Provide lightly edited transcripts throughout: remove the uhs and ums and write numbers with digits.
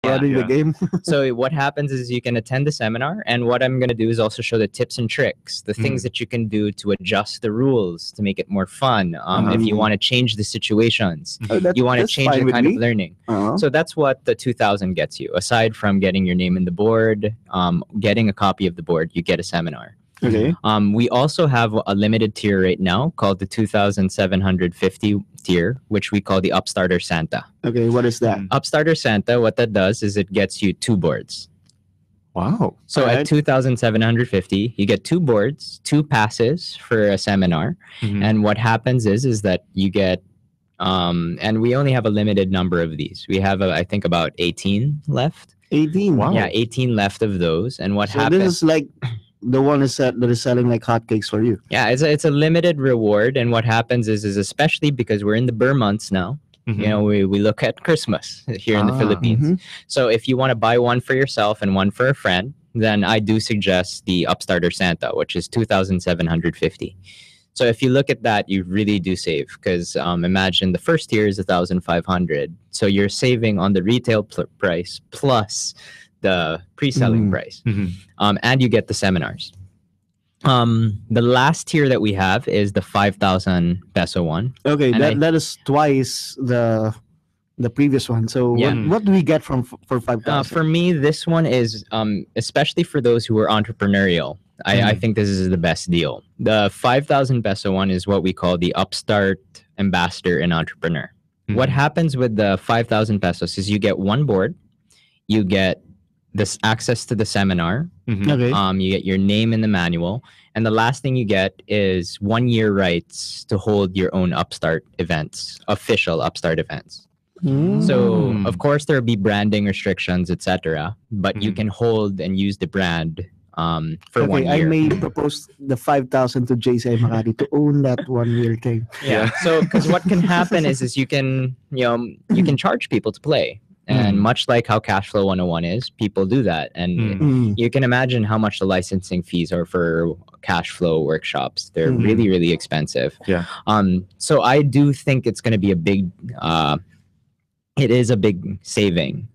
running the game. So what happens is you can attend the seminar, and what I'm going to do is also show the tips and tricks, the things that you can do to adjust the rules to make it more fun. If you want to change the situations, you want to change the kind of learning. So that's what the 2000 gets you. Aside from getting your name in the board, getting a copy of the board, you get a seminar. Okay. We also have a limited tier right now called the 2,750 tier, which we call the Upstarter Santa. Okay, what is that? Upstarter Santa, what that does is it gets you 2 boards. Wow. So at 2,750, you get 2 boards, 2 passes for a seminar. And what happens is that you get, and we only have a limited number of these. We have, I think, about 18 left. 18? Wow. Yeah, 18 left of those. And what happens... this is like... the one that is selling like hotcakes for you. Yeah, it's a limited reward, and what happens is especially because we're in the Burr months now. You know, we look at Christmas here in the Philippines. So if you want to buy one for yourself and one for a friend, then I do suggest the Upstarter Santa, which is 2,750. So if you look at that, you really do save, because imagine the first tier is 1,500. So you're saving on the retail price plus the pre-selling price, and you get the seminars. The last tier that we have is the 5,000 peso one. Okay, that is twice the previous one. So what do we get for 5,000? For me, this one is especially for those who are entrepreneurial. I think this is the best deal. The 5,000 peso one is what we call the Upstart Ambassador and Entrepreneur. What happens with the 5,000 pesos is you get 1 board, you get this access to the seminar, Okay. you get your name in the manual, and the last thing you get is 1 year rights to hold your own Upstart events, official Upstart events. So of course there'll be branding restrictions, etc., but you can hold and use the brand for 1 year. I may propose the 5,000 to Jci Makati to own that 1 year thing. Yeah. So because what can happen is you can charge people to play. And much like how Cashflow 101 is, people do that. And you can imagine how much the licensing fees are for Cashflow workshops. They're really, really expensive. Yeah. So I do think it's going to be a big... it is a big saving,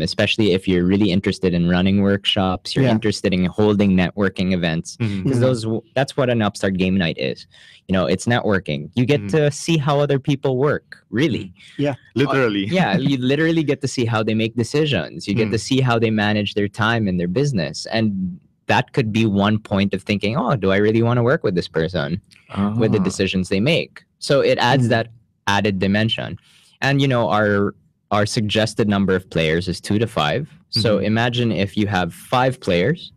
especially if you're really interested in running workshops, you're interested in holding networking events, because that's what an Upstart game night is. You know, it's networking. You get to see how other people work, really. Yeah. Literally. Yeah, you literally get to see how they make decisions. You get to see how they manage their time and their business. And that could be one point of thinking, oh, do I really want to work with this person with the decisions they make? So it adds that added dimension. And, you know, our suggested number of players is 2 to 5. So imagine if you have 5 players,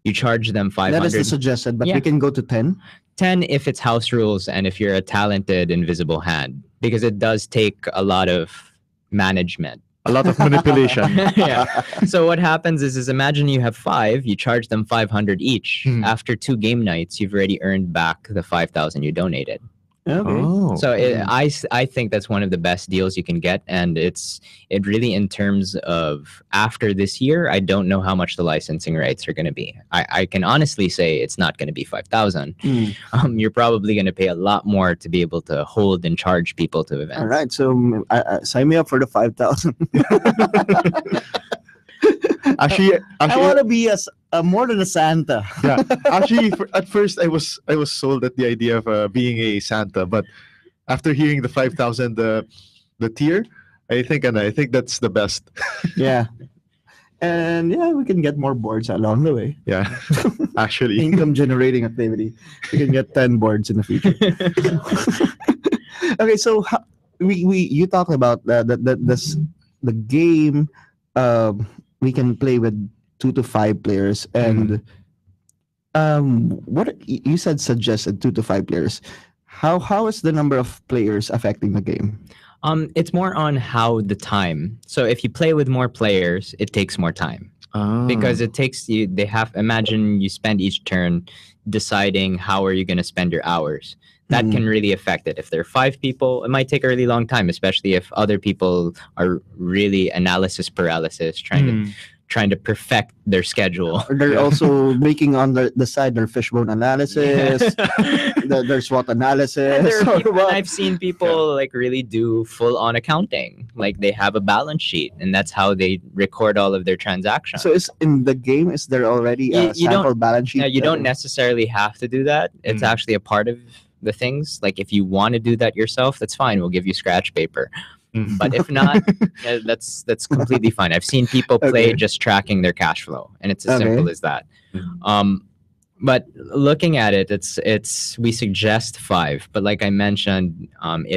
you charge them 500. That is the suggested, but we can go to 10. 10 if it's house rules and if you're a talented invisible hand, because it does take a lot of management. A lot of manipulation. Yeah. So what happens is imagine you have 5, you charge them 500 each. After 2 game nights, you've already earned back the 5,000 you donated. Okay. Oh. So I think that's one of the best deals you can get, and it really, in terms of after this year, I don't know how much the licensing rights are going to be. I can honestly say it's not going to be 5,000. You're probably going to pay a lot more to be able to hold and charge people to events. All right, so sign me up for the 5,000. Actually, I want to be more than a Santa. Yeah, actually, at first I was sold at the idea of being a Santa, but after hearing the 5,000, the tier, I think that's the best. Yeah, and we can get more boards along the way. Yeah, actually, income generating activity. We can get 10 boards in the future. Okay, so you talked about the game. We can play with 2 to 5 players, and what you said suggested 2 to 5 players. How is the number of players affecting the game? It's more on how the time. So if you play with more players, it takes more time. Because it takes you. Imagine you spend each turn deciding how are you going to spend your hours. That can really affect it. If there are 5 people, it might take a really long time, especially if other people are really analysis paralysis, trying trying to perfect their schedule. They're also making on the side their fishbone analysis, their SWOT analysis. And I've seen people like really do full on accounting. Like they have a balance sheet, and that's how they record all of their transactions. So is in the game, is there already a sample balance sheet? No, you don't necessarily have to do that. It's actually a part of the things. Like if you want to do that yourself, that's fine. We'll give you scratch paper. But if not, that's completely fine. I've seen people play just tracking their cash flow, and it's as simple as that. But looking at it, it's we suggest 5. But like I mentioned,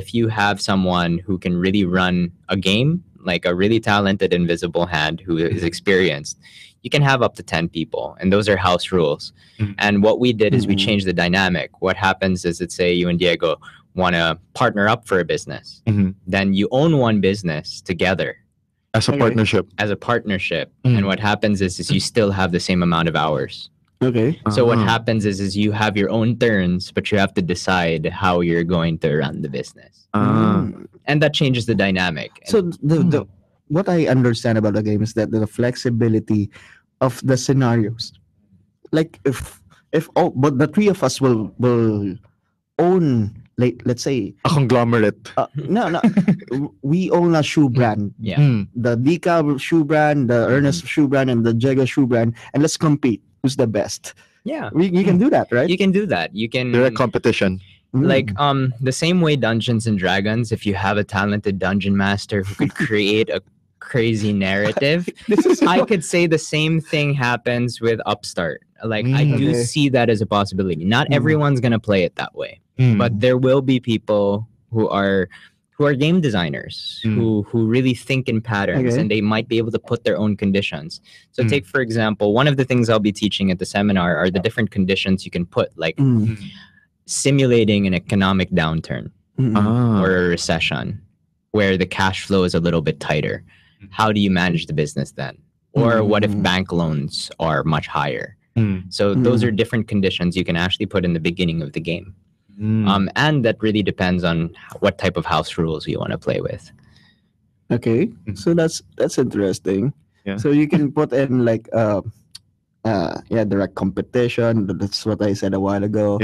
if you have someone who can really run a game, like a really talented invisible hand who is experienced, you can have up to 10 people, and those are house rules. And what we did is we changed the dynamic. What happens is, let's say you and Diego want to partner up for a business, then you own one business together as a partnership. And what happens is you still have the same amount of hours. So what happens is you have your own turns, but you have to decide how you're going to run the business. And that changes the dynamic. So the what I understand about the game is that the flexibility of the scenarios, like if all but the 3 of us will own, like, let's say a conglomerate. No, we own a shoe brand. The Dika shoe brand, the Ernest shoe brand, and the Jego shoe brand, and let's compete. Who's the best? You can do that, right? You can do that. You can direct competition. Like the same way Dungeons and Dragons, if you have a talented dungeon master who could create a crazy narrative, I could say the same thing happens with Upstart. Like I do see that as a possibility. Not everyone's gonna play it that way, but there will be people who are game designers who really think in patterns, and they might be able to put their own conditions. So take, for example, one of the things I'll be teaching at the seminar are the different conditions you can put, like simulating an economic downturn or a recession where the cash flow is a little bit tighter. How do you manage the business then? Or what if bank loans are much higher? So those are different conditions you can actually put in the beginning of the game. And that really depends on what type of house rules you want to play with. So that's interesting. So you can put in like direct competition. That's what I said a while ago.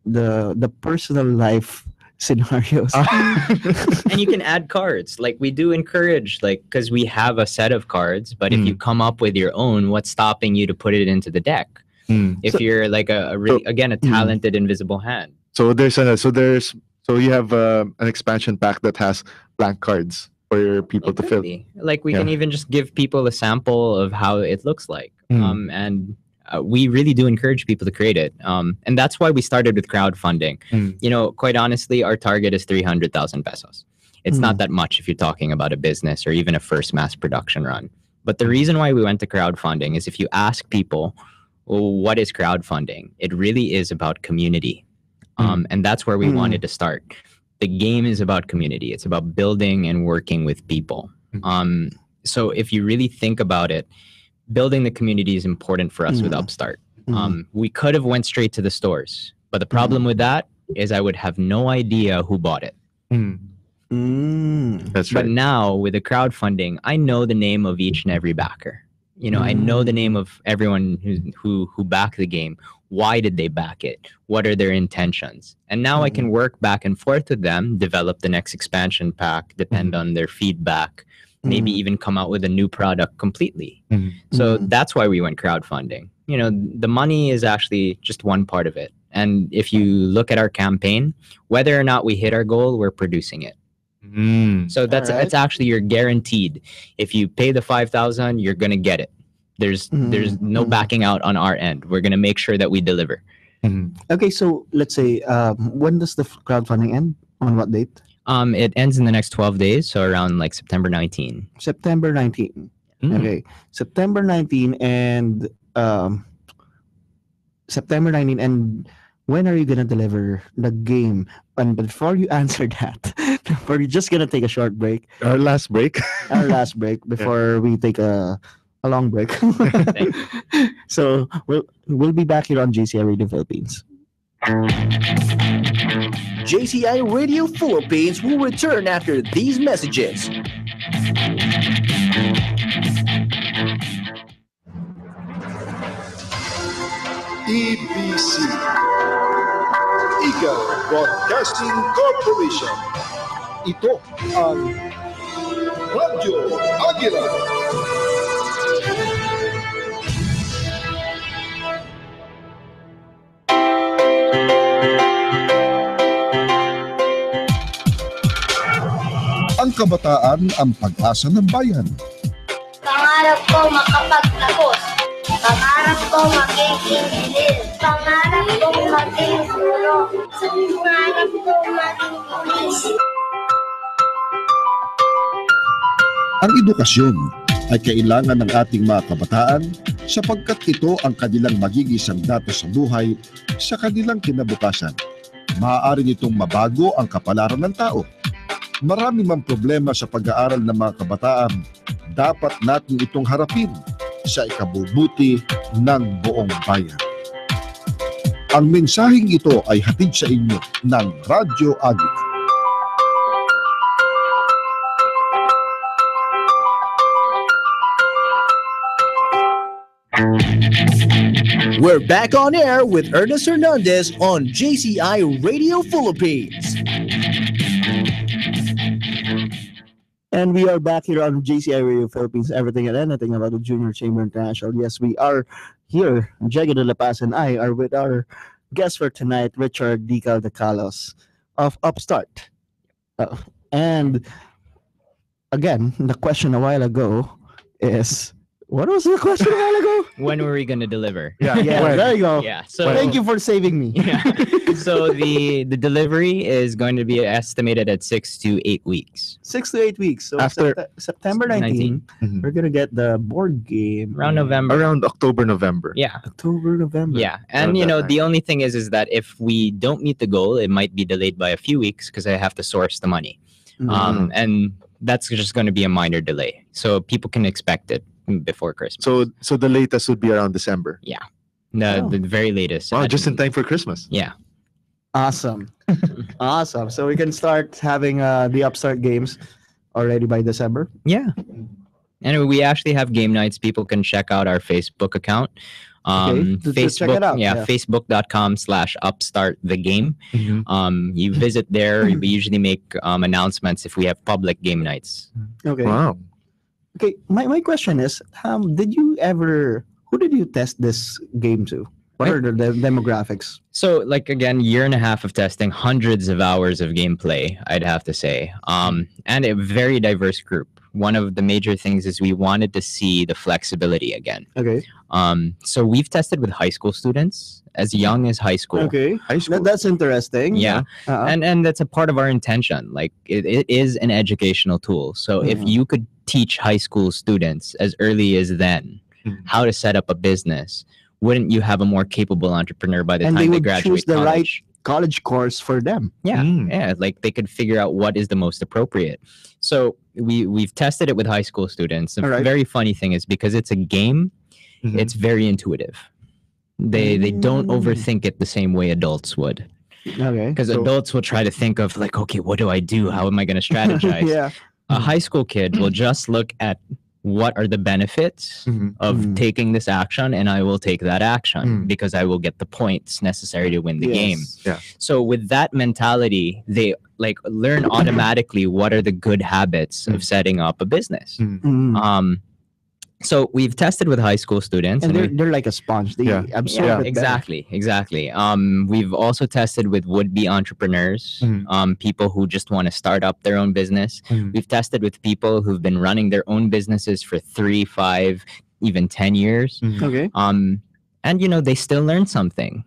The personal life scenarios. And you can add cards. Like we do encourage, like, because we have a set of cards, but if you come up with your own, what's stopping you to put it into the deck? If you're like a really, again, a talented invisible hand. So you have an expansion pack that has blank cards for your people to fill. Like we can even just give people a sample of how it looks like. And we really do encourage people to create it. And that's why we started with crowdfunding. You know, quite honestly, our target is 300,000 pesos. It's not that much if you're talking about a business or even a first mass production run. But the reason why we went to crowdfunding is if you ask people, well, what is crowdfunding? It really is about community. And that's where we wanted to start. The game is about community. It's about building and working with people. So if you really think about it, building the community is important for us with Upstart. We could have went straight to the stores, but the problem with that is I would have no idea who bought it. That's right. But now with the crowdfunding, I know the name of each and every backer. You know, I know the name of everyone who backed the game. Why did they back it? What are their intentions? And now I can work back and forth with them, develop the next expansion pack, depend on their feedback, maybe even come out with a new product completely. So that's why we went crowdfunding. You know, the money is actually just one part of it. And if you look at our campaign, whether or not we hit our goal, we're producing it. So it's actually, you're guaranteed. If you pay the 5,000, you're gonna get it. There's no backing out on our end. We're gonna make sure that we deliver. Okay, so let's say when does the crowdfunding end? On what date? It ends in the next 12 days, so around like September 19. September 19. Okay, September 19 and September 19 and. When are you going to deliver the game? And before you answer that, we're just going to take a short break. Our last break before we take a long break. So we'll be back here on Jci Radio Philippines. Jci Radio Philippines will return after these messages. Broadcasting Corporation. Ito ang Radyo Agila. Ang kabataan ang pag-asa ng bayan. Pangarap ko makapagtapos. Pangarap ko maging engineer. Pangarap ko maging guro. Pangarap ko maging pulis. Ang edukasyon ay kailangan ng ating mga kabataan sapagkat ito ang kanilang magigisang datos sa buhay sa kanilang kinabukasan. Maaari nitong mabago ang kapalaran ng tao. Marami mang problema sa pag-aaral ng mga kabataan, dapat natin itong harapin sa ikabubuti ng buong bayan. Ang mensaheng ito ay hatid sa inyo ng Radyo Agila. We're back on air with Ernest Hernandez on Jci Radio Philippines. And we are back here on JCI Radio Philippines, everything and anything about the Junior Chamber International. Yes, we are here. Jagger de La Paz and I are with our guest for tonight, Richard D. Caldecalos of Upstart. And again, the question a while ago is, what was the question a while ago? When were we going to deliver? Yeah, there you go. Yeah. So Thank you for saving me. Yeah. So the delivery is going to be estimated at 6 to 8 weeks. 6 to 8 weeks. So After- September 19, Mhm. we're gonna get the board game Around November. Around October, November. Yeah. October, November. Yeah. And Around you that know, time. the only thing is that if we don't meet the goal, it might be delayed by a few weeks because I have to source the money. Mhm. And that's just going to be a minor delay. So people can expect it before Christmas. So the latest would be around December. The very latest. Wow, I just in think. time for Christmas. Yeah. Awesome. Awesome. So we can start having the Upstart games already by December. Yeah. And we actually have game nights. People can check out our Facebook account. Just check it out. Yeah, Yeah. facebook.com/upstart the game. You visit there. We usually make announcements if we have public game nights. Okay. Wow. Okay. My question is, who did you test this game to? What are the demographics? So, like, again, year and a half of testing, hundreds of hours of gameplay, I'd have to say, and a very diverse group. One of the major things is we wanted to see the flexibility again. Okay. So we've tested with high school students as young as high school. Okay. High school. That's interesting. Yeah. Uh-huh. And that's a part of our intention. Like, it is an educational tool. So if Mhm. you could teach high school students as early as then Mhm. how to set up a business, wouldn't you have a more capable entrepreneur by the And they time they would graduate choose the right college? college course for them. Yeah, Mm. yeah. Like they could figure out what is the most appropriate. So we've tested it with high school students. The All right. very funny thing is because it's a game, Mhm. it's very intuitive. They don't Mm. overthink it the same way adults would. Okay. Because So- adults will try to think of like, okay, what do I do? How am I going to strategize? Yeah. A high school kid will just look at what are the benefits Mhm. of Mhm. taking this action, and I will take that action Mm. because I will get the points necessary to win the game. Yes. Yeah. So with that mentality, they like learn automatically what are the good habits of setting up a business. Mhm. So we've tested with high school students, And we- they're like a sponge. They Yeah. absorb yeah, it better. exactly. We've also tested with would-be entrepreneurs, Mhm. people who just want to start up their own business. Mhm. We've tested with people who've been running their own businesses for 3, 5, even 10 years. Mhm. Okay. And you know, they still learn something.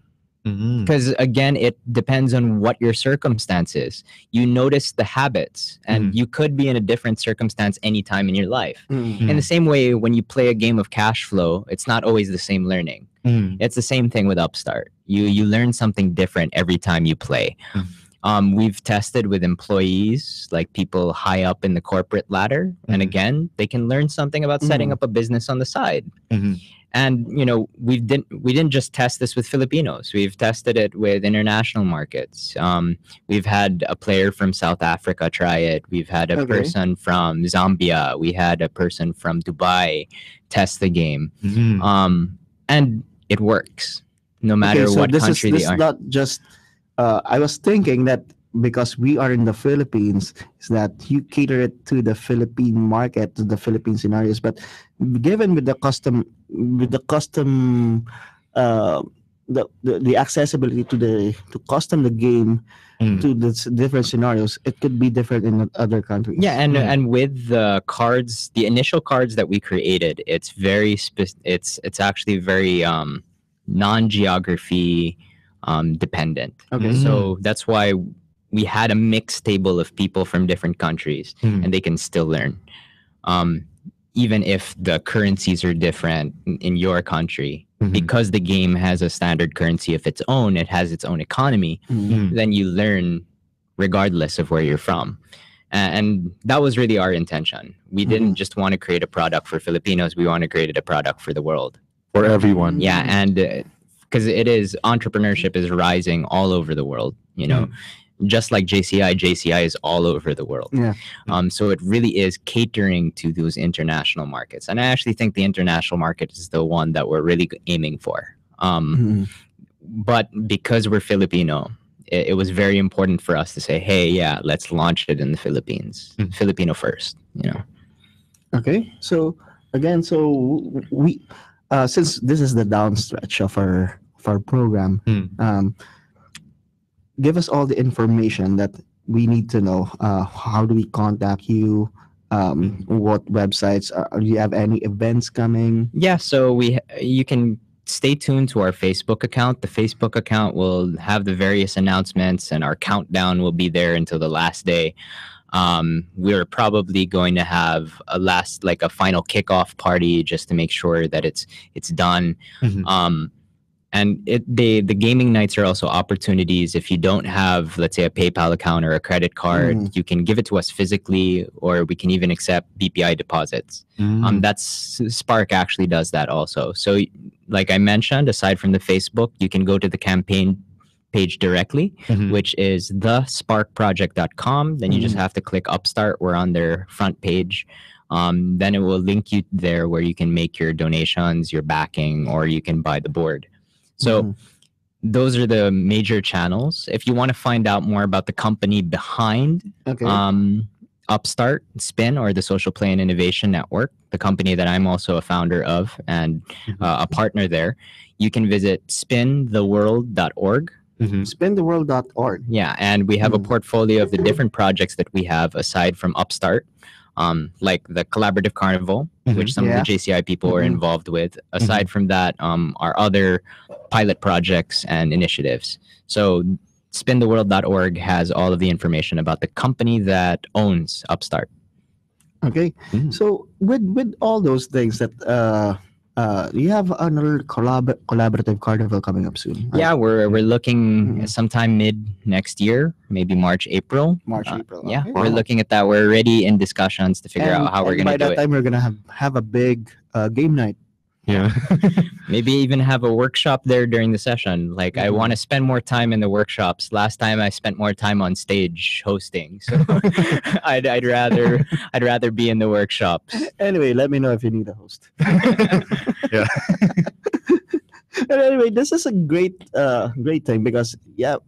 Mhm. Because again, it depends on what your circumstance is. You notice the habits, and you could be in a different circumstance anytime in your life. Mhm. In the same way, when you play a game of cash flow, it's not always the same learning. Mhm. It's the same thing with Upstart. You learn something different every time you play. We've tested with employees, like people high up in the corporate ladder, and Mhm. again, they can learn something about setting up a business on the side. Mhm. And you know, we didn't just test this with Filipinos. We've tested it with international markets. We've had a player from South Africa try it. We've had a Okay. person from Zambia. We had a person from Dubai test the game. Mhm. And it works no matter Okay, so what this country is they are. not just I was thinking that because we are in the Philippines, is that you cater it to the Philippine market, to the Philippine scenarios. But given with the custom, uh, the accessibility to custom the game to the different scenarios, it could be different in other countries. Yeah, and with the cards, the initial cards that we created, it's very it's actually very non-geography dependent. Okay. So that's why we had a mixed table of people from different countries, and they can still learn. Even if the currencies are different in your country, because the game has a standard currency of its own, it has its own economy, then you learn regardless of where you're from. And that was really our intention. We didn't just want to create a product for Filipinos, we want to create a product for the world. For everyone. Yeah, and because entrepreneurship is rising all over the world, you know. Just like JCI is all over the world. Yeah. So it really is catering to those international markets. And I actually think the international market is the one that we're really aiming for. But because we're Filipino, it was very important for us to say, hey, yeah, let's launch it in the Philippines. Filipino first, you know. Okay. So again, we since this is the downstretch of our program, give us all the information that we need to know. How do we contact you? What websites? Do you have any events coming? Yeah, so you can stay tuned to our Facebook account. The Facebook account will have the various announcements, and our countdown will be there until the last day. We're probably going to have a final kickoff party just to make sure that it's done. And the gaming nights are also opportunities. If you don't have, let's say, a PayPal account or a credit card, you can give it to us physically, or we can even accept BPI deposits. That's Spark actually does that also. So, like I mentioned, aside from the Facebook, you can go to the campaign page directly, which is thesparkproject.com. Then you just have to click Upstart. We're on their front page. Then it will link you there where you can make your donations, your backing, or you can buy the board. So those are the major channels. If you want to find out more about the company behind Upstart, Spin, or the Social Play and Innovation Network, the company that I'm also a founder of and a partner there, you can visit spintheworld.org. Spintheworld.org. Yeah, and we have a portfolio of the different projects that we have aside from Upstart. Like the Collaborative Carnival, which some of the JCI people are involved with. Aside from that, our other pilot projects and initiatives. So spintheworld.org has all of the information about the company that owns Upstart. Okay. So with all those things that you have another collaborative carnival coming up soon, right? Yeah, we're looking sometime mid next year, maybe March, April. April. Yeah, Okay. we're looking at that. We're already in discussions to figure out how we're going to do by that it. time, we're gonna have a big game night. Yeah. Maybe even have a workshop there during the session. Like I want to spend more time in the workshops. Last time I spent more time on stage hosting, so I'd rather be in the workshops. Anyway, let me know if you need a host. Yeah. And anyway, this is a great thing because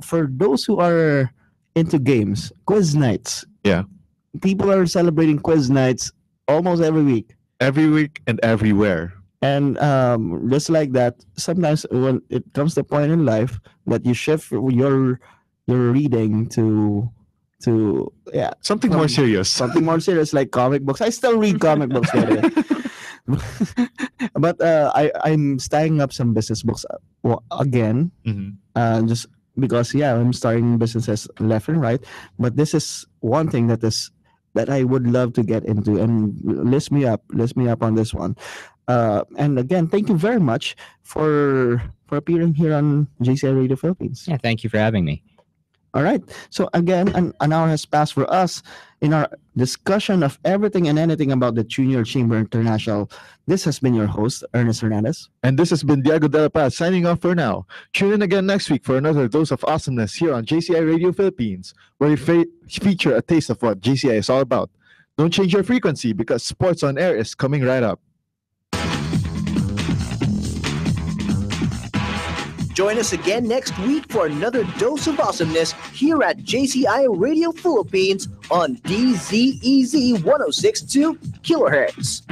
for those who are into games, quiz nights. Yeah. People are celebrating quiz nights almost every week. Every week and everywhere. And just like that, sometimes when it comes to a point in life that you shift your reading to Something more serious. something more serious like comic books. I still read comic books, by the way. But I'm starting up some business books again, just because I'm starting businesses left and right. But this is one thing that I would love to get into, and list me up on this one. And again, thank you very much for appearing here on Jci Radio Philippines. Yeah, thank you for having me. All right. So again, an hour has passed for us in our discussion of everything and anything about the Junior Chamber International. This has been your host, Ernest Hernandez. And this has been Diego De La Paz signing off for now. Tune in again next week for another dose of awesomeness here on JCI Radio Philippines, where we feature a taste of what JCI is all about. Don't change your frequency because Sports on Air is coming right up. Join us again next week for another dose of awesomeness here at JCI Radio Philippines on DZEC 106.2 kilohertz.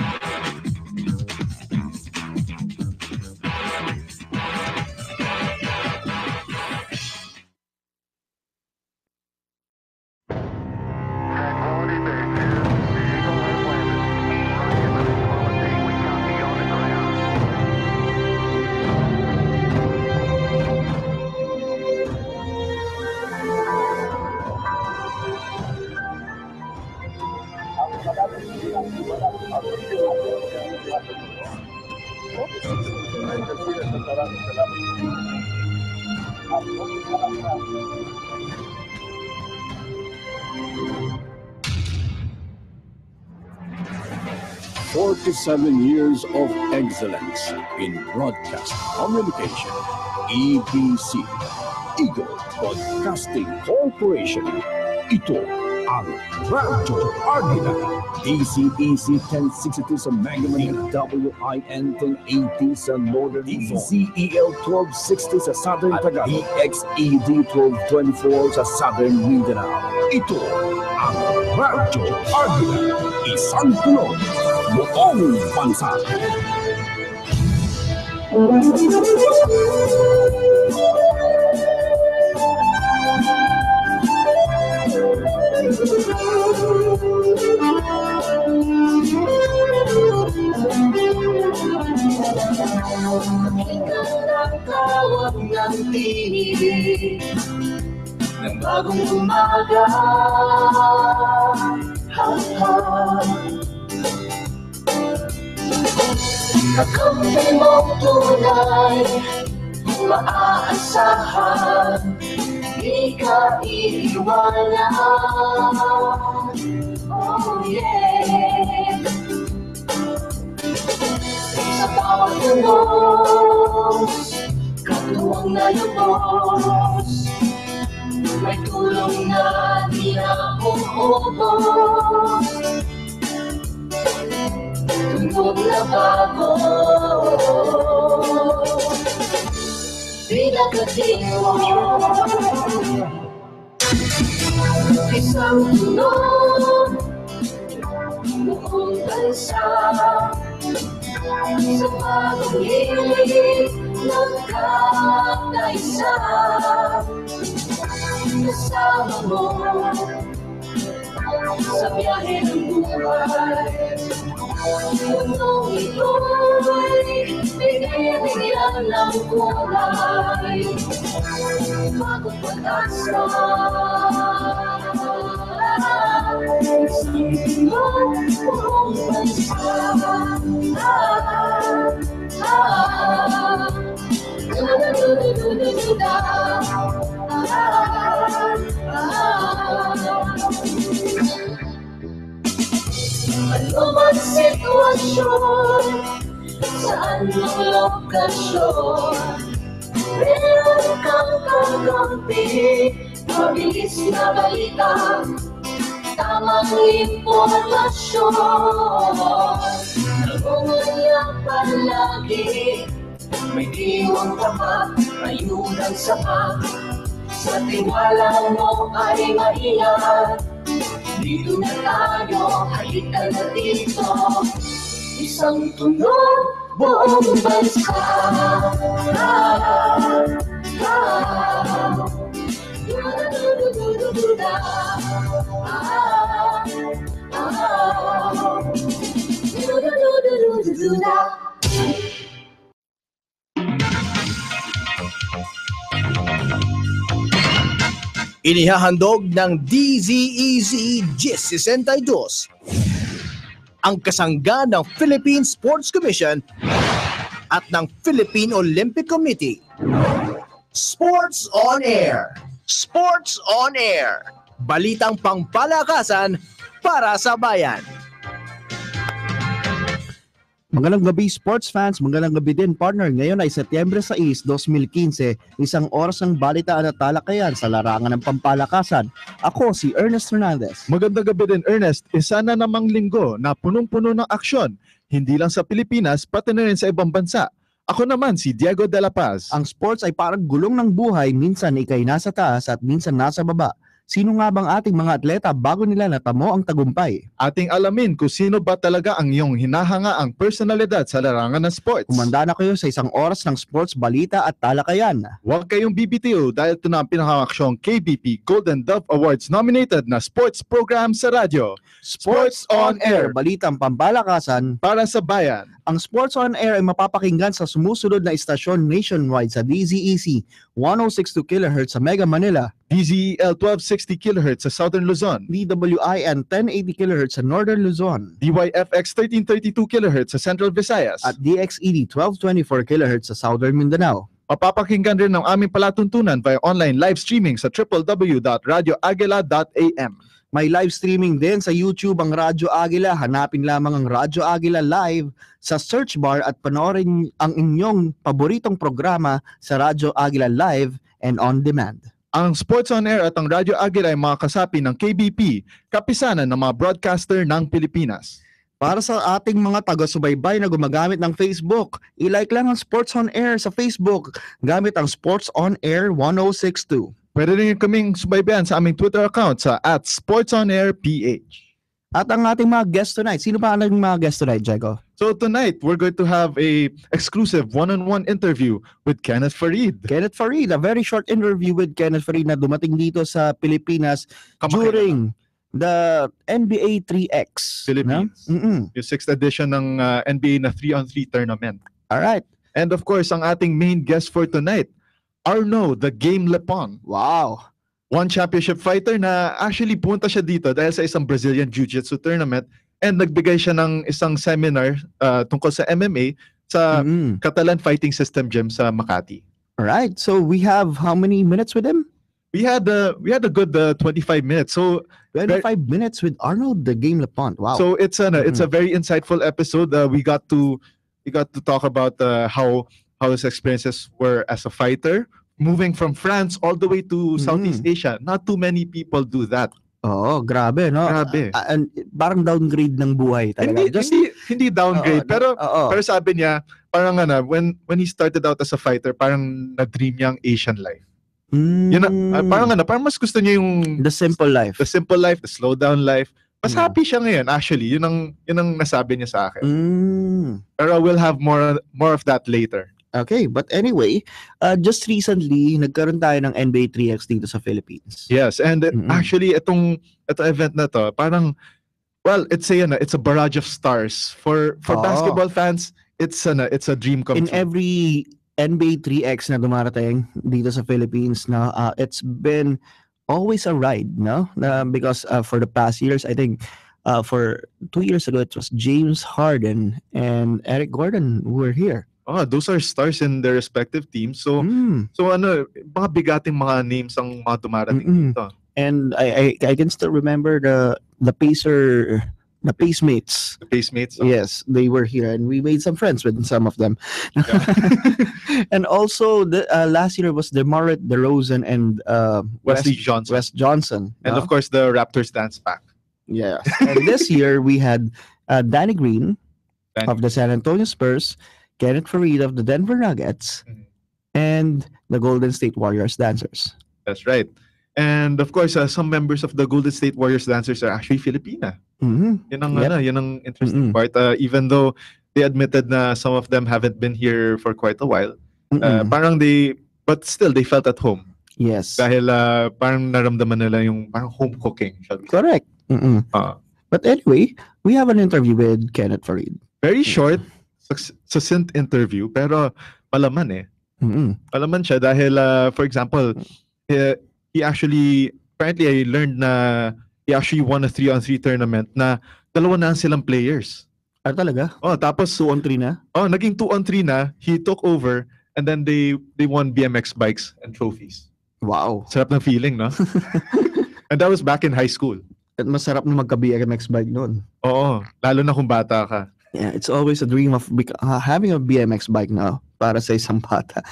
Years of excellence in broadcast communication. EBC, Eagle Broadcasting Corporation. Ito ang Radyo Ardila. DZEC 1062 sa Magaman, WIN 1080 sa Northern DZEL 1260 sa Southern Tagalog, DXED 1224 sa Southern Mindanao. Ito ang Radyo Ardila. Isang tunog, buong bansa. Ikaw ang tawag ng tinig ng bagong umaga. Kakampi mong tunay, maaasahan, di ka iiwanan. Oh yeah. Sa bawat tulos, katuwang na lubos, may tulong na di ako ubos. Tunog na bago, pinagkatiwa. Isang tunog, buong bansa. Sa bagong hilig ng kakaisa, kasama mo sa biyahe ng buhay. Mundong ito'y binibigyan ng kulay, bagong pag-asa. Isang tunog, buong bansa. Ano man sitwasyon, saan ang lokasyon, meron kang kakampi, mabilis na balita, tamang impormasyon. Nangungunya palagi, may diwang tapat, ayunang sapat, sa tiwala mo ay maingat. Dito na tayo, halika na dito, isang tunog, buong bansa. Inihahandog ng DZEC 1062, ang kasangga ng Philippine Sports Commission at ng Philippine Olympic Committee. Sports on Air. Sports on Air. Balitang pangpalakasan para sa bayan. Magandang gabi sports fans, magandang gabi din partner. Ngayon ay Setyembre 6, 2015, isang oras ng balitaan at talakayan sa larangan ng pampalakasan. Ako si Ernest Hernandez. Magandang gabi din Ernest, isa na namang linggo na punong-puno ng aksyon, hindi lang sa Pilipinas pati na rin sa ibang bansa. Ako naman si Diego de la Paz. Ang sports ay parang gulong ng buhay, minsan ikay nasa taas at minsan nasa baba. Sino nga bang ating mga atleta bago nila natamo ang tagumpay? Ating alamin kung sino ba talaga ang iyong hinahangaang personalidad sa larangan ng sports. Kumanda na kayo sa isang oras ng sports balita at talakayan. Huwag kayong BBTO dahil ito na ang pinakamaksyong KBP Golden Dove Awards nominated na sports program sa radyo. Sports on Air, balitang pambalakasan Para sa bayan. Ang Sports on Air ay mapapakinggan sa sumusunod na istasyon nationwide sa DZEC 106.2 kHz sa Mega Manila, DZEL 1260 kHz sa Southern Luzon, DWIN 1080 kHz sa Northern Luzon, DYFX 1332 kHz sa Central Visayas, at DXED 1224 kHz sa Southern Mindanao. mapapakinggan rin ng aming palatuntunan via online live streaming sa www.radioagila.am. May live streaming din sa YouTube ang Radyo Agila. Hanapin lamang ang Radyo Agila Live sa search bar at panoorin ang inyong paboritong programa sa Radyo Agila Live and on demand. Ang Sports on Air at ang Radyo Agila ay mga kasapi ng KBP, kapisanan ng mga broadcaster ng Pilipinas. Para sa ating mga taga-subaybay na gumagamit ng Facebook, i-like lang ang Sports on Air sa Facebook gamit ang Sports on Air 1062. Pwede rin kaming subaybayan sa aming Twitter account sa @SportsOnAirPH. At ang ating mga guest tonight, sino pa ang mga guest tonight, Jago? So tonight, we're going to have a exclusive one-on-one interview with Kenneth Farid. Kenneth Farid, a very short interview with Kenneth Farid na dumating dito sa Pilipinas during the NBA 3X. Philippines. No? Yung 6th edition ng NBA na 3-on-3 tournament. Alright. And of course, ang ating main guest for tonight, Arno, the Game Lepon. Wow. One championship fighter na actually punta siya dito dahil sa isang Brazilian Jiu-Jitsu tournament and nagbigay siya ng isang seminar tungkol sa MMA sa Catalan Fighting System Gym sa Makati. Alright. So we have how many minutes with him? We had a good 25 minutes. So 25 minutes with Arnold, the Game Lepont. Wow. So it's a very insightful episode. We got to talk about how his experiences were as a fighter, moving from France all the way to Southeast Asia. Not too many people do that. Oo, grabe, no? Grabe. And parang downgrade ng buhay talaga. Hindi downgrade, pero sabi niya, parang when he started out as a fighter, parang na-dream niya ang Asian life. Yun, parang mas gusto niya yung the simple life. The simple life, the slow down life. Mas happy siya ngayon, actually. Yun ang nasabi niya sa akin. Pero we'll have more of that later. Okay, but anyway, just recently, nagkaroon tayo ng NBA 3X dito sa Philippines. Yes, and actually, itong event na to, parang, well, it's a barrage of stars. For basketball fans, it's a dream come true. In every NBA 3X na dumarating dito sa Philippines, no, it's been always a ride, no? Because for the past years, I think, for 2 years ago, it was James Harden and Eric Gordon who were here. Oh, those are stars in their respective teams. So mga bigating mga names ang mga dumarating dito. And I can still remember the Pacemates. The Pacemates. Oh. Yes, they were here and we made some friends with some of them. Yeah. And also last year was DeMar DeRozan and Wesley Johnson. And of course the Raptors dance back. Yeah. And this year we had Danny Green of the San Antonio Spurs, Kenneth Farid of the Denver Nuggets, and the Golden State Warriors dancers. That's right. And of course, some members of the Golden State Warriors dancers are actually Filipina. Yun ang interesting part. Even though they admitted na some of them haven't been here for quite a while, but still they felt at home. Yes. Dahil parang naramdaman nila yung parang home cooking. Correct. But anyway, we have an interview with Kenneth Farid. Very short, succinct interview, pero malaman Malaman siya dahil, for example, he actually, apparently I learned na he actually won a 3-on-3 tournament na dalawa na silang players. Ah, talaga? Oh, tapos 2-on-3 na? Oh, naging 2-on-3 na. He took over and then they won BMX bikes and trophies. Wow. Sarap ng feeling, no? And that was back in high school. At masarap na magka-BMX bike noon. Oo, lalo na kung bata ka. Yeah, it's always a dream of having a BMX bike now para sa isang bata.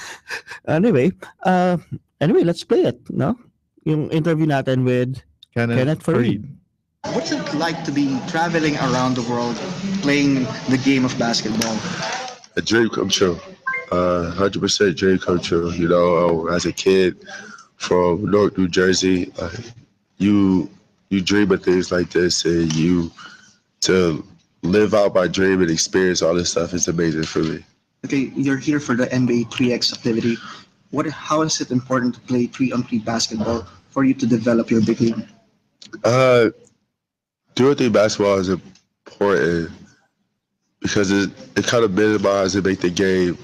Anyway, let's play it, no? Yung interview natin with Kenneth Farid. What's it like to be traveling around the world playing the game of basketball? A dream come true. 100% dream come true. You know, as a kid from North New Jersey, you you dream of things like this, and you to live out my dream and experience all this stuff is amazing for me. Okay, you're here for the NBA 3x activity. How is it important to play 3-on-3 basketball for you to develop your big game? Uh, Doing through basketball is important because it kind of minimizes and make the game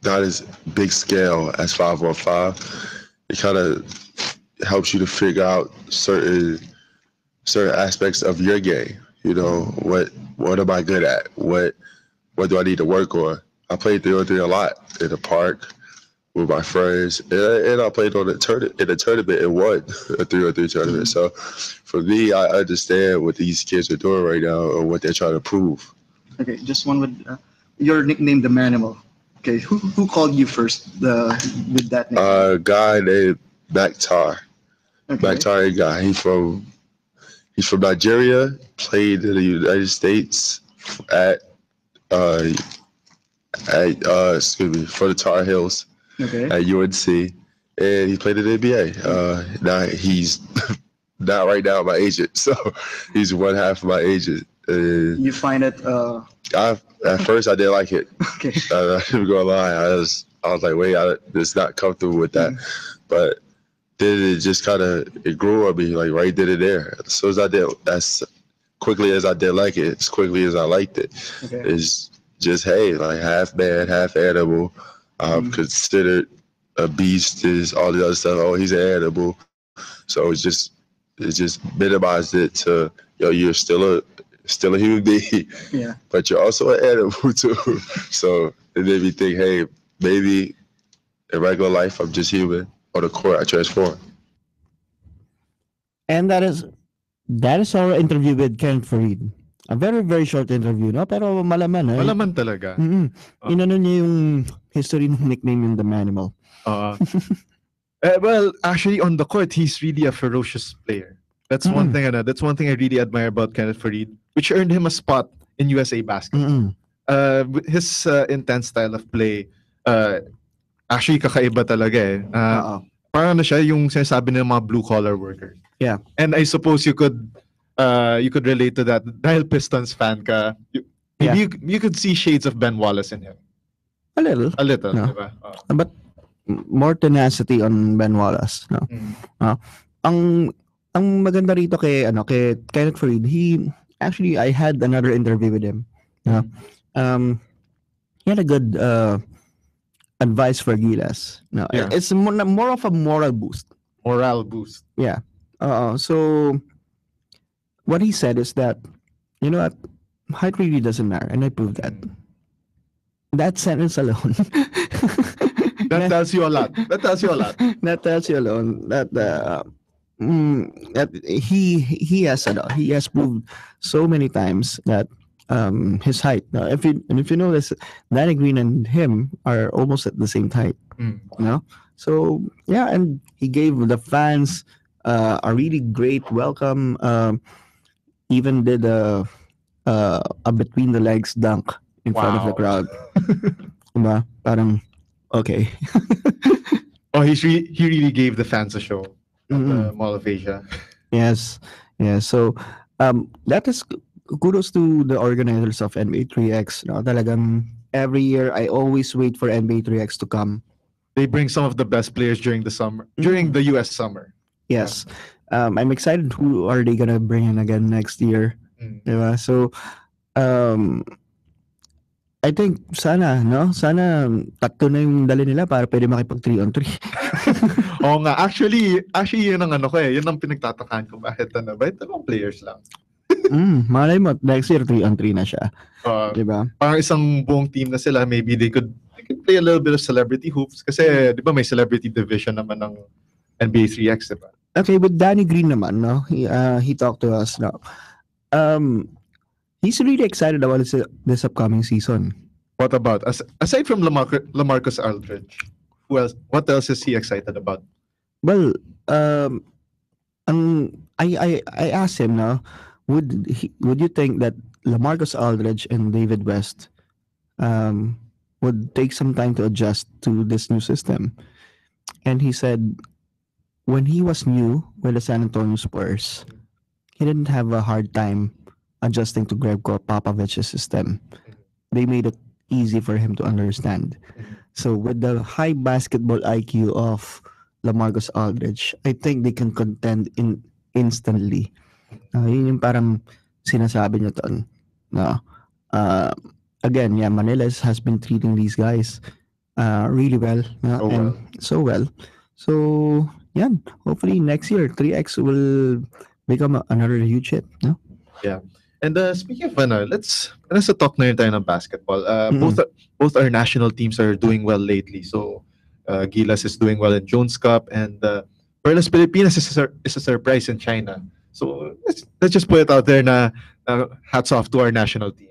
not as big scale as 5-on-5. It kind of helps you to figure out certain aspects of your game. You know, what am I good at? What do I need to work on? I played 3-on-3 a lot in the park with my friends, and I played in a tournament and won a 3-on-3 tournament. So for me, I understand what these kids are doing right now and what they're trying to prove. Okay, just one with your nickname, the Manimal. Okay, who called you first with that name? A guy named Maktar. Okay. Maktar guy. He's from Nigeria. Played in the United States at for the Tar Heels at UNC, and he played in the NBA. Now he's not right now my agent, so he's one half of my agent. You find it? At first I didn't like it. Okay. I'm not gonna lie. I was like, wait, just not comfortable with that. But then it just kind of it grew on me, like right then and there. As soon as I did, as quickly as I did like it, as quickly as I liked it. Okay. It's just, hey, like half man, half animal. I'm considered a beast. Is all the other stuff. Oh, he's an animal. So it just minimized it to, you're still a human being. Yeah. But you're also an animal too. So it made me think, hey, maybe in regular life I'm just human. On the court, I transform. And that is our interview with Ken Farid. A very, very short interview, no? Pero malaman, eh? Malaman talaga. Inano niya yung history ng nickname yung The Manimal. Well, actually, on the court, he's really a ferocious player. That's one thing. That's one thing I really admire about Kenneth Farid, which earned him a spot in USA Basketball. His intense style of play, actually kakaiba talaga eh. Parang na siya yung sinasabi ng mga blue collar workers. Yeah. And I suppose you could relate to that. Dahil Pistons fan ka, you could see shades of Ben Wallace in him. A little. No. Diba? But more tenacity on Ben Wallace, no. Ang maganda rito kay Kenneth Farid, I had another interview with him. He had a good advice for Gilas. No, it's more of a moral boost. Morale boost. Yeah. So what he said is that, you know what, height really doesn't matter, and I proved that. That sentence alone. That tells you a lot. That tells you alone that he has proved so many times that his height. Now, if you notice, Danny Green and him are almost at the same height. You know, so yeah, and he gave the fans a really great welcome. Even did a between the legs dunk in front of the crowd. Diba? Parang okay. He really gave the fans a show at the Mall of Asia. Yes. So that is kudos to the organizers of NBA 3X. No, talagang every year I always wait for NBA 3X to come. They bring some of the best players during the summer, during the US summer. Yes. I'm excited who are they gonna bring in again next year. Diba? So I think sana tatlo na yung dali nila para pwede makipag 3-on-3. Oo nga, actually yun ang yun ang pinagtatakaan ko, bakit dalawang players lang. Malay mo next year 3-on-3 na siya. Diba? Parang isang buong team na sila, maybe they could play a little bit of celebrity hoops kasi di ba may celebrity division naman ng NBA 3X, diba? Okay, with Danny Green naman, no? He talked to us now. He's really excited about this upcoming season. What about aside from LaMarcus Aldridge? What else is he excited about? Well, I asked him now, would you think that LaMarcus Aldridge and David West would take some time to adjust to this new system. And he said when he was new with the San Antonio Spurs, he didn't have a hard time adjusting to Greg Popovich's system. They made it easy for him to understand. So with the high basketball IQ of LaMarcus Aldridge, I think they can contend instantly. Yun yung parang sinasabi niya doon. No? Again, yeah, Manila has been treating these guys really well. So well. So, yeah, hopefully next year, 3X will become another huge hit. No? Yeah. And speaking of let's talk na rin tayo ng basketball. Both our national teams are doing well lately. So Gilas is doing well in Jones Cup, and Perlas Pilipinas is a surprise in China. So let's just put it out there na hats off to our national team.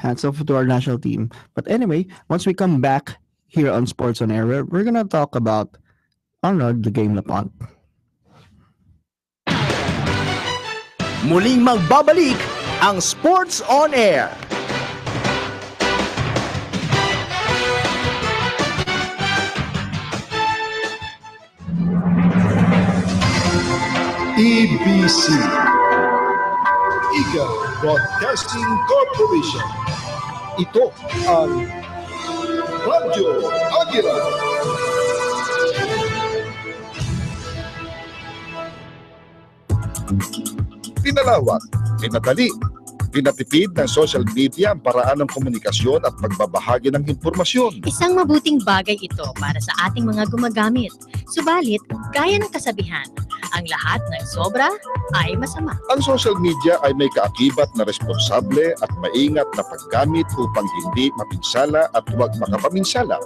Hats off to our national team. But anyway, once we come back here on Sports on Air, we're gonna talk about the game Lapon. Muling magbabalik ang Sports on Air. EBC Eagle Broadcasting Corporation. Ito ang Radyo Agila. Pinalawak, pinadali, pinatipid ng social media ang paraan ng komunikasyon at pagbabahagi ng impormasyon. Isang mabuting bagay ito para sa ating mga gumagamit. Subalit, gaya ng kasabihan, ang lahat ng sobra ay masama. Ang social media ay may kaakibat na responsable at maingat na paggamit upang hindi mapinsala at huwag makapaminsala.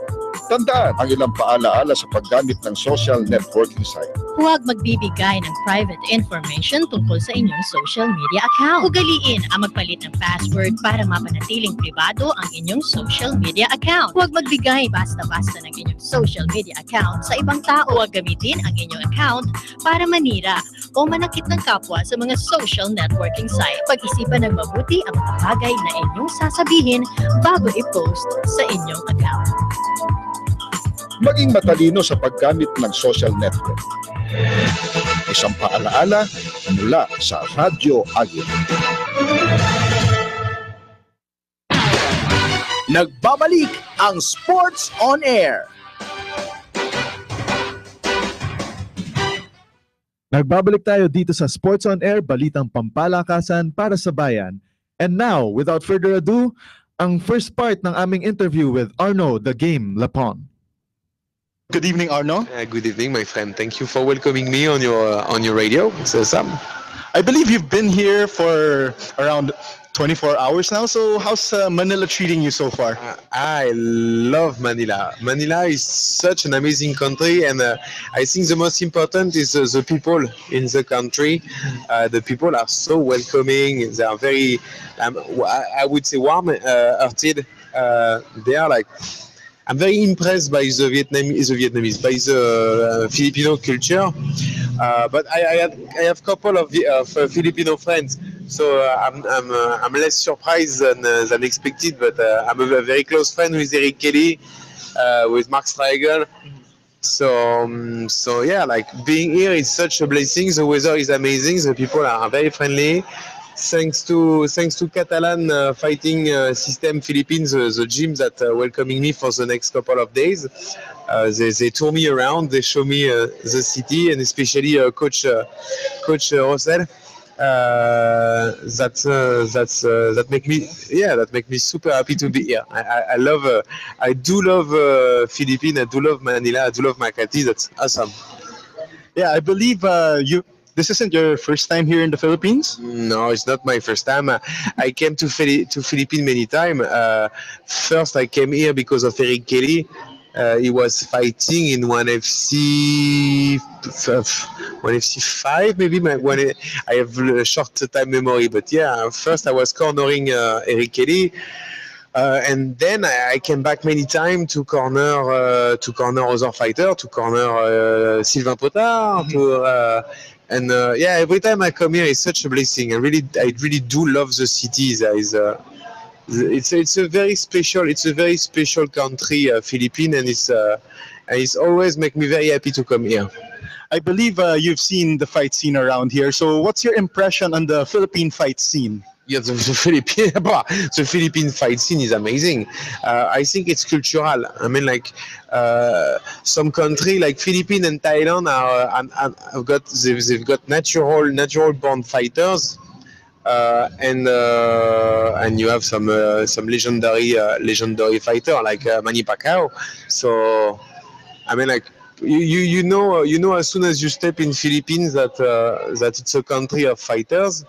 Tandaan ang ilang paalaala sa paggamit ng social networking site. Huwag magbibigay ng private information tungkol sa inyong social media account. Ugaliin ang magpalit ng password para mapanatiling pribado ang inyong social media account. Huwag magbigay basta-basta ng inyong social media account sa ibang tao. Huwag gamitin ang inyong account para manira o manakit ng kapwa sa mga social networking site. Pag-isipan ng mabuti ang mga bagay na inyong sasabihin bago i-post sa inyong account. Maging matalino sa paggamit ng social network. Isang paalaala mula sa Radyo Agila. Nagbabalik ang Sports on Air. Nagbabalik tayo dito sa Sports on Air, balitang pampalakasan para sa bayan. And now, without further ado, ang first part ng aming interview with Arno, the Game Lapon. Good evening, Arno. Good evening, my friend. Thank you for welcoming me on your radio. It's awesome. I believe you've been here for around 24 hours now. So how's Manila treating you so far? I love Manila. Manila is such an amazing country, and I think the most important is the people in the country. The people are so welcoming. They are very, I would say, warm-hearted. They are like. I'm very impressed by the Vietnamese, by the Filipino culture. But I have a couple of Filipino friends, so I'm less surprised than expected. But I'm a very close friend with Eric Kelly, with Mark Streiger. So yeah, like being here is such a blessing. The weather is amazing. The people are very friendly. Thanks to Catalan fighting system Philippines, the gym that welcoming me for the next couple of days. They tour me around, they show me the city, and especially Coach Rosel. That make me super happy to be here. I do love Philippines. I do love Manila. I do love Makati. That's awesome. Yeah, I believe this isn't your first time here in the Philippines? No, it's not my first time. I came to Philippines many times. First, I came here because of Eric Kelly. He was fighting in 1FC 5, maybe. I have a short time memory, but yeah. First, I was cornering Eric Kelly. And then I came back many times to corner other fighters, to corner Sylvain Potard, every time I come here, it's such a blessing. I really do love the city. There is it's a very special country, Philippines, and it's always make me very happy to come here. I believe you've seen the fight scene around here. So what's your impression on the Philippine fight scene? Yeah, the Philippine fight scene is amazing. I think it's cultural. I mean, like some country like Philippines and Thailand they've got natural born fighters, and you have some legendary fighter like Manny Pacquiao. So I mean, like. You know as soon as you step in Philippines that it's a country of fighters,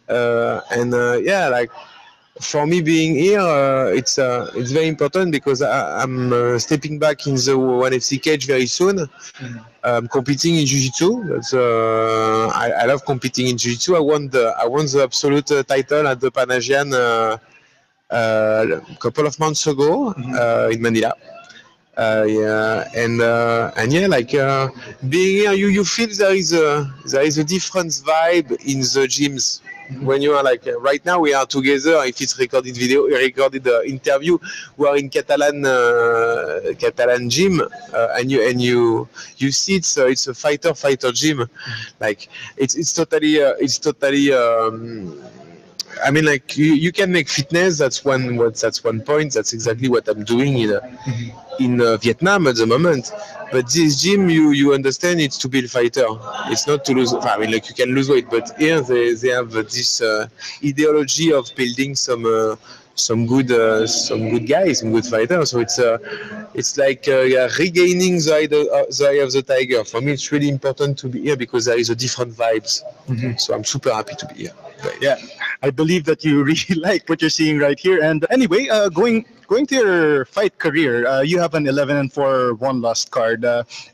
like for me being here, it's very important because I'm stepping back in the 1FC cage very soon. I'm competing in Jiu-Jitsu. I love competing in Jiu-Jitsu. I won the absolute title at the Pan Asian a couple of months ago in Manila. Being here, you feel there is a different vibe in the gyms. When you are like right now we are together. If it's recorded interview, we are in Catalan gym, and you see it's a fighter gym. Like it's totally. I mean, like you can make fitness. That's one point. That's exactly what I'm doing in Vietnam at the moment. But this gym, you understand, it's to build fighter. It's not to lose. I mean, like you can lose weight, but here they have this ideology of building some good guys, some good fighters. So it's like regaining the eye of the tiger. For me, it's really important to be here because there is a different vibes. So I'm super happy to be here. Yeah, I believe that you really like what you're seeing right here. And anyway, going to your fight career, you have an 11-4 one lost card,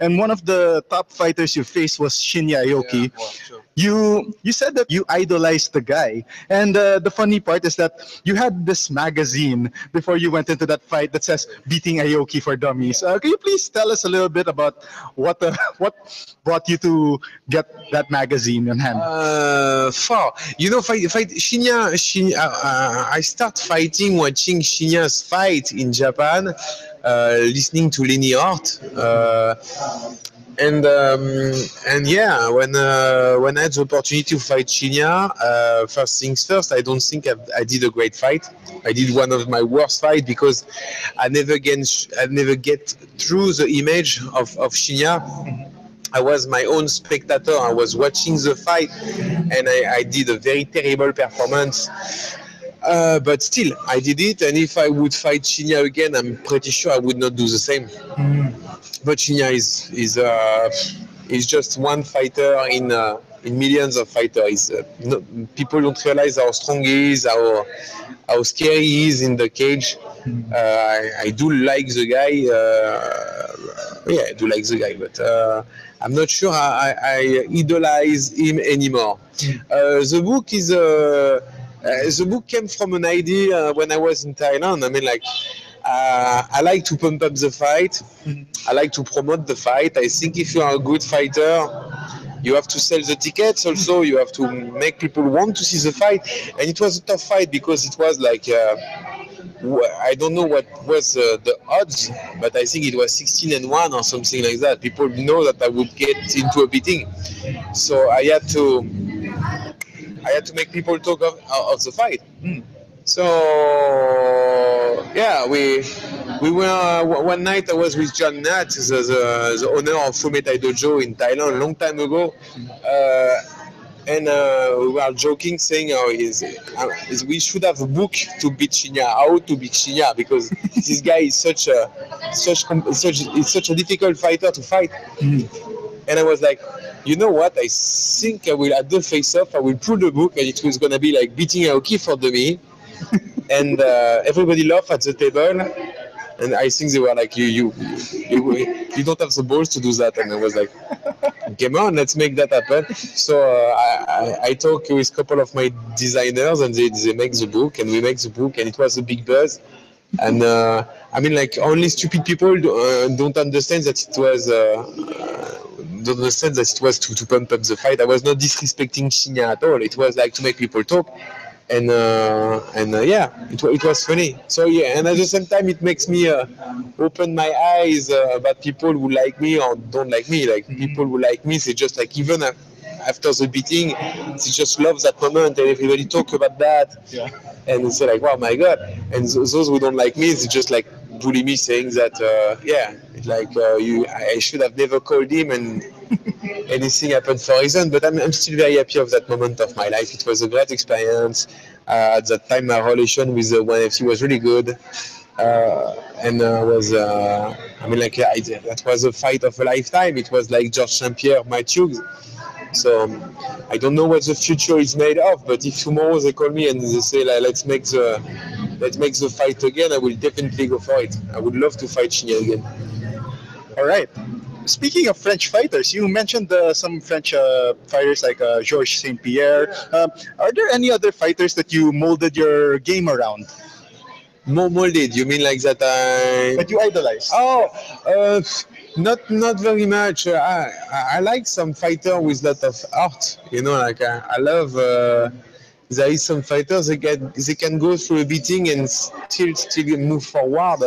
and one of the top fighters you faced was Shinya Aoki. Yeah, well, sure. You said that you idolized the guy, and the funny part is that you had this magazine before you went into that fight that says "Beating Aoki for Dummies." Can you please tell us a little bit about what brought you to get that magazine in hand? Fight Shinya. I start fighting watching Shinya's fight in Japan, listening to Lenny Hort. When I had the opportunity to fight Shinya, first things first, I don't think I did a great fight. I did one of my worst fights because I never get through the image of Shinya. I was my own spectator. I was watching the fight, and I did a very terrible performance. But still, I did it. And if I would fight Shinya again, I'm pretty sure I would not do the same. But Shinya is just one fighter in millions of fighters. People don't realize how strong he is, how scary he is in the cage. I do like the guy. I do like the guy, but I'm not sure I idolize him anymore. The book came from an idea when I was in Thailand. I mean, like, I like to pump up the fight. I like to promote the fight. I think if you are a good fighter, you have to sell the tickets also. You have to make people want to see the fight. And it was a tough fight because it was like, I don't know what was the odds, but I think it was 16-1 or something like that. People know that I would get into a beating. So I had to make people talk of the fight. So yeah, we were one night. I was with John Nat, the owner of Fume Thai Dojo in Thailand, a long time ago, and we were joking, saying, we should have a book to beat Shinya, how to beat Shinya, because this guy is such a difficult fighter to fight. And I was like, you know what? I think I will, at the face-off, I will pull the book, and it was gonna be like beating Aoki for dummy. And everybody laughed at the table, and I think they were like, you don't have the balls to do that. And I was like, come on, let's make that happen. So I talked with a couple of my designers, and they make the book, and we make the book, and it was a big buzz. And I mean, like, only stupid people don't understand that it was to pump up the fight. I was not disrespecting Shinya at all. It was like to make people talk. yeah, it was funny. So yeah, and at the same time, it makes me open my eyes about people who like me or don't like me. Like people who like me, they just like even after the beating, they just love that moment, and everybody talk about that. Yeah. And it's like, wow, my God. And those who don't like me, they just like bully me, saying that I should have never called him and anything happened for a reason. But I'm still very happy of that moment of my life. It was a great experience. At that time, my relation with the 1FC was really good. That was a fight of a lifetime. It was like George St. Pierre, Matthews. So I don't know what the future is made of, but if tomorrow they call me and they say like, let's make the fight again, I will definitely go for it. I would love to fight Chini again. All right. Speaking of French fighters, you mentioned some French fighters like Georges St. Pierre. Are there any other fighters that you molded your game around? More molded? You mean like that? That you idolize? Oh, not very much. I like some fighter with lot of art. You know, like I love. There is some fighters they can go through a beating and still move forward.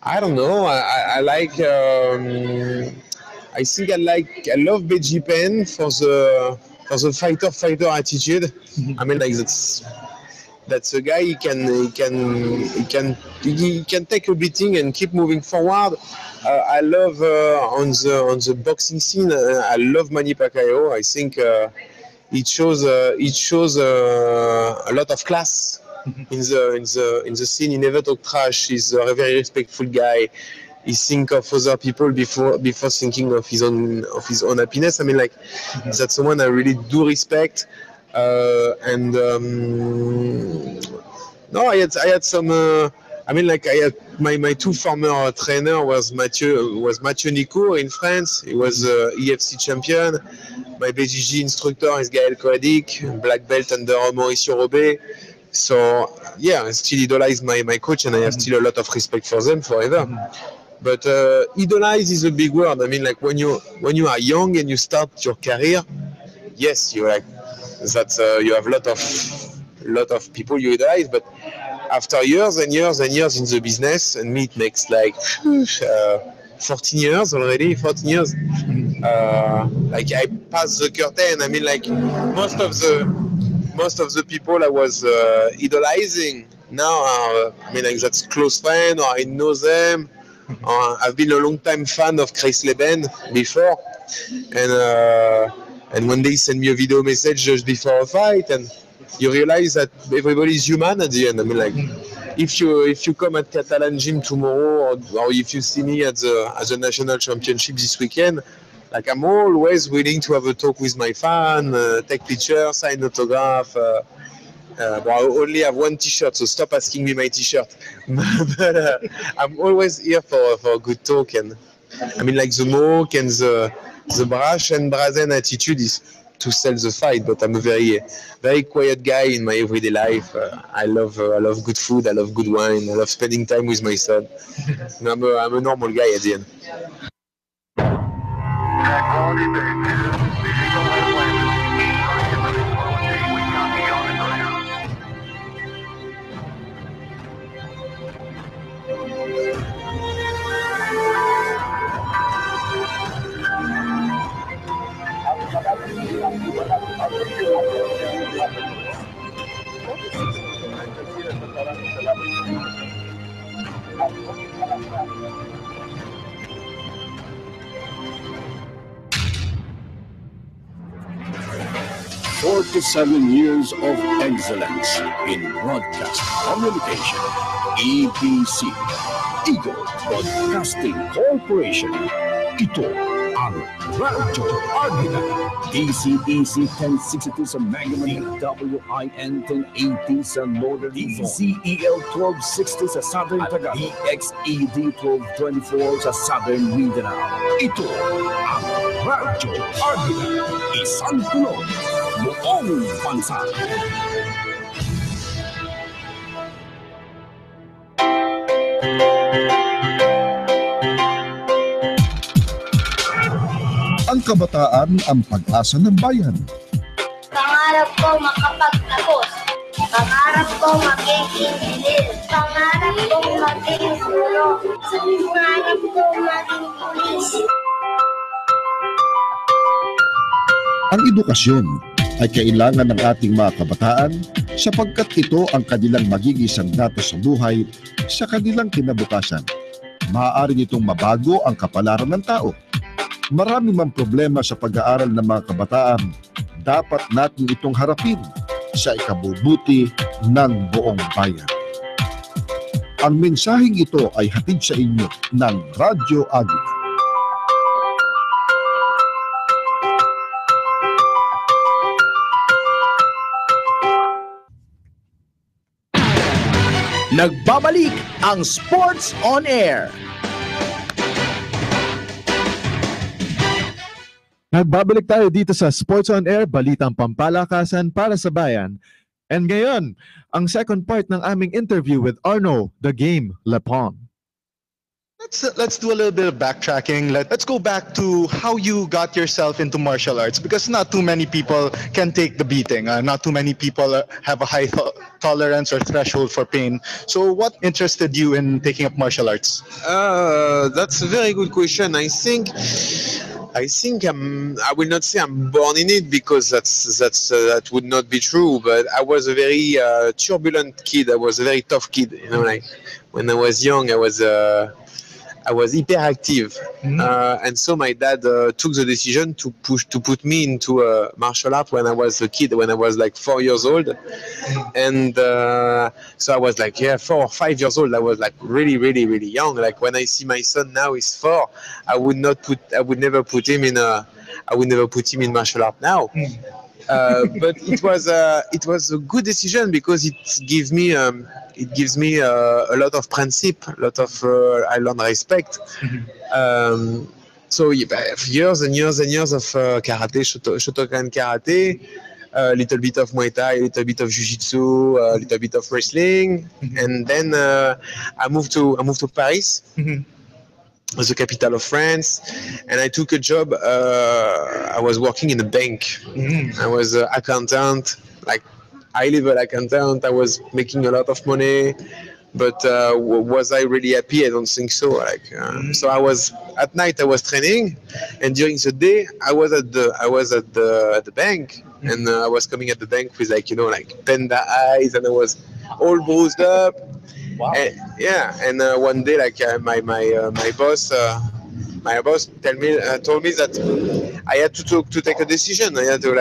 I don't know. I like. I think I love Beji Pen for the fighter attitude. I mean, like that's a guy he can take a beating and keep moving forward. I love on the boxing scene. I love Manny Pacquiao. I think it shows a lot of class in the scene. He never talk trash. He's a very respectful guy. He think of other people before thinking of his own happiness. I mean, like that's someone I really do respect. No, I had some. I had my two former trainer was Mathieu Nicourt in France. He was EFC champion. My BJJ instructor is Gaël Koadik, black belt under Mauricio Robet. So yeah, I still idolize my coach, and I have still a lot of respect for them forever. But idolize is a big word. I mean, like when you are young and you start your career, yes, you like that. You have a lot of people you idolize, but after years and years and years in the business, and me it makes like 14 years already. 14 years. Like I passed the curtain. I mean, like most of the people I was idolizing now are, I mean, like that's close friend or I know them. I've been a long time fan of Chris Leben before, and when they send me a video message just before a fight, and you realize that everybody is human at the end. I mean, like if you come at Catalan Gym tomorrow, or if you see me at the national championship this weekend, like I'm always willing to have a talk with my fan, take pictures, sign autograph. I only have one T-shirt, so stop asking me my T-shirt. But I'm always here for a good talk, and I mean, like the mock and the brash and brazen attitude is to sell the fight. But I'm a very quiet guy in my everyday life. I love good food. I love good wine. I love spending time with my son. And I'm a normal guy at the end. Forty-seven years of excellence in broadcast communication. EBC, Eagle Broadcasting Corporation. Ito ang Radyo Arbida. DZEC 1062 sa Mega Manila, WIN 1080 sa Northern DZEL 1260 sa Southern Tagalog, DXED 1224 sa Southern Mindanao. Ito ang Radyo Arbida. Isang tunog, buong bansa. Ang kabataan ang pag-asa ng bayan. Pangarap ko makapagtapos. Pangarap ko maging engineer. Pangarap ko maging guro. Pangarap ko maging pulis. Ang edukasyon ay kailangan ng ating mga kabataan sapagkat ito ang kanilang magigisang datos sa buhay sa kanilang kinabukasan. Maaari nitong mabago ang kapalaran ng tao. Marami mang problema sa pag-aaral ng mga kabataan, dapat natin itong harapin sa ikabubuti ng buong bayan. Ang mensaheng ito ay hatid sa inyo ng Radyo Agit. Nagbabalik ang Sports on Air. Nagbabalik tayo dito sa Sports on Air, balitang pampalakasan para sa bayan. And ngayon, ang second part ng aming interview with Arno, the Game Lepon. Let's do a little bit of backtracking. Let's go back to how you got yourself into martial arts, because not too many people can take the beating. Not too many people have a high tolerance or threshold for pain. So what interested you in taking up martial arts? That's a very good question. I think I will not say I'm born in it, because that would not be true. But I was a very turbulent kid. I was a very tough kid. You know, like when I was young, I was hyperactive, and so my dad took the decision to put me into martial art when I was a kid, when I was like 4 years old, and so I was like 4 or 5 years old. I was like really young. Like when I see my son now, he's 4. I would never put him in martial art now. But it was a good decision, because it gives me a lot of principle, a lot of I learned respect. So years and years of karate, Shotokan karate, a little bit of Muay Thai, a little bit of Jiu-Jitsu, a little bit of wrestling, and then I moved to Paris. The capital of France, and I took a job. I was working in a bank. I was an accountant, like high-level accountant. I was making a lot of money, but was I really happy? I don't think so. So I was at night. I was training, and during the day I was at the bank, and I was coming at the bank with panda eyes, and I was all bruised up. Wow. And one day, my boss told me that I had to take a decision. I had to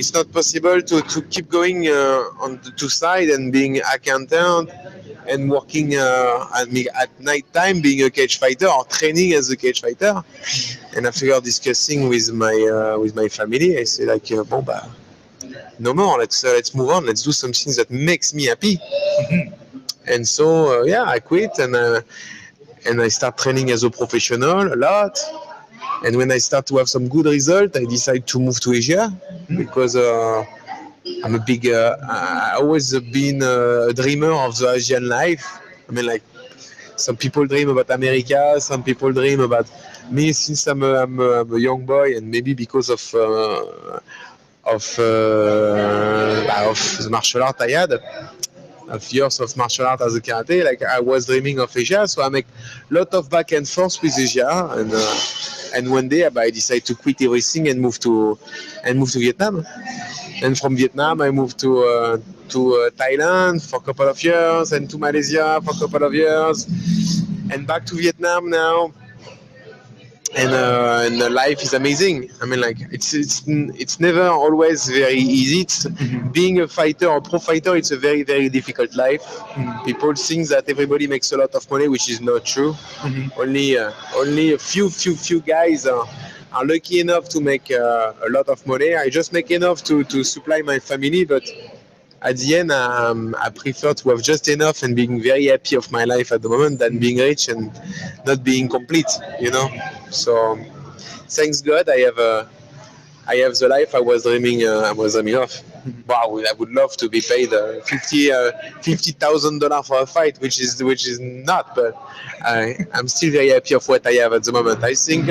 it's not possible to keep going on the two sides and being accountant and working at night time being a cage fighter or training as a cage fighter. And after discussing with my family, I said no more. Let's move on. Let's do something that makes me happy. And so, I quit, and I start training as a professional a lot. And when I start to have some good result, I decide to move to Asia, because I'm a big. I always been a dreamer of the Asian life. I mean, some people dream about America, some people dream about me. Since I'm a young boy, and maybe because of the martial art I had. Of years of martial art as a karate, I was dreaming of Asia, so I make a lot of back and forth with Asia, and one day I decided to quit everything and move to Vietnam. And from Vietnam I moved to Thailand for a couple of years, and to Malaysia for a couple of years, and back to Vietnam now. And life is amazing. I mean, it's never always very easy. Being a fighter or pro fighter, it's a very difficult life. People think that everybody makes a lot of money, which is not true. Only a few guys are lucky enough to make a lot of money. I just make enough to supply my family, but at the end, I prefer to have just enough and being very happy of my life at the moment than being rich and not being complete, you know. So, thanks God, I have the life I was dreaming of. Wow, I would love to be paid $50,000 for a fight, which is not. But I'm still very happy of what I have at the moment. I think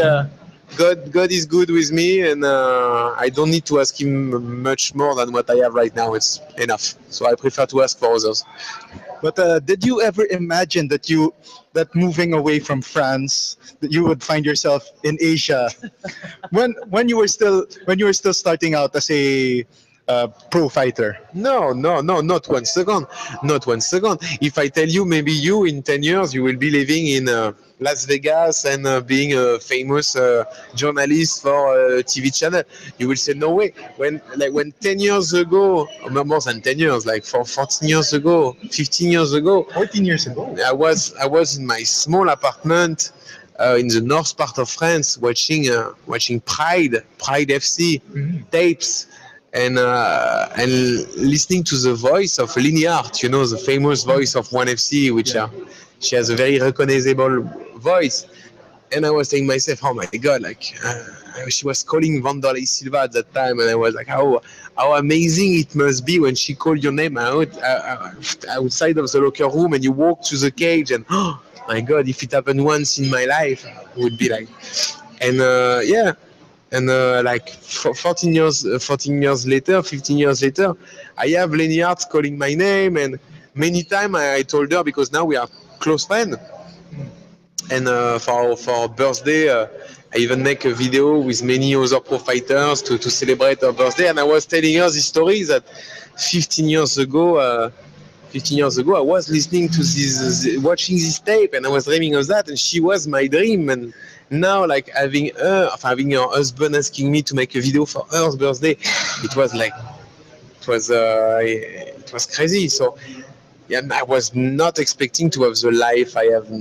God is good with me, and I don't need to ask him much more than what I have right now. It's enough. So I prefer to ask for others. But did you ever imagine that moving away from France, that you would find yourself in Asia, when you were still starting out as a pro fighter? No, not 1 second. Not 1 second. If I tell you, maybe you in 10 years, you will be living in Las Vegas and being a famous journalist for a TV channel, you will say, no way. When 10 years ago, or more than 10 years, like for 14 years ago, 15 years ago, 14 years ago, I was in my small apartment in the north part of France watching Pride FC tapes. And listening to the voice of Lineart, the famous voice of 1FC, which she has a very recognizable voice. And I was saying myself, oh my God, she was calling Vanderlei Silva at that time, and I was like, how amazing it must be when she called your name outside of the locker room, and you walk to the cage, and oh my God, if it happened once in my life, it would be like, and yeah. And 14 years later, 15 years later, I have Leniart calling my name, and many times I told her, because now we are close friends. And for our birthday, I even make a video with many other pro fighters to celebrate her birthday. And I was telling her this story that 15 years ago, I was listening to watching this tape, and I was dreaming of that, and she was my dream. And now, having her husband asking me to make a video for her birthday, it was crazy. So, yeah, I was not expecting to have the life I have now.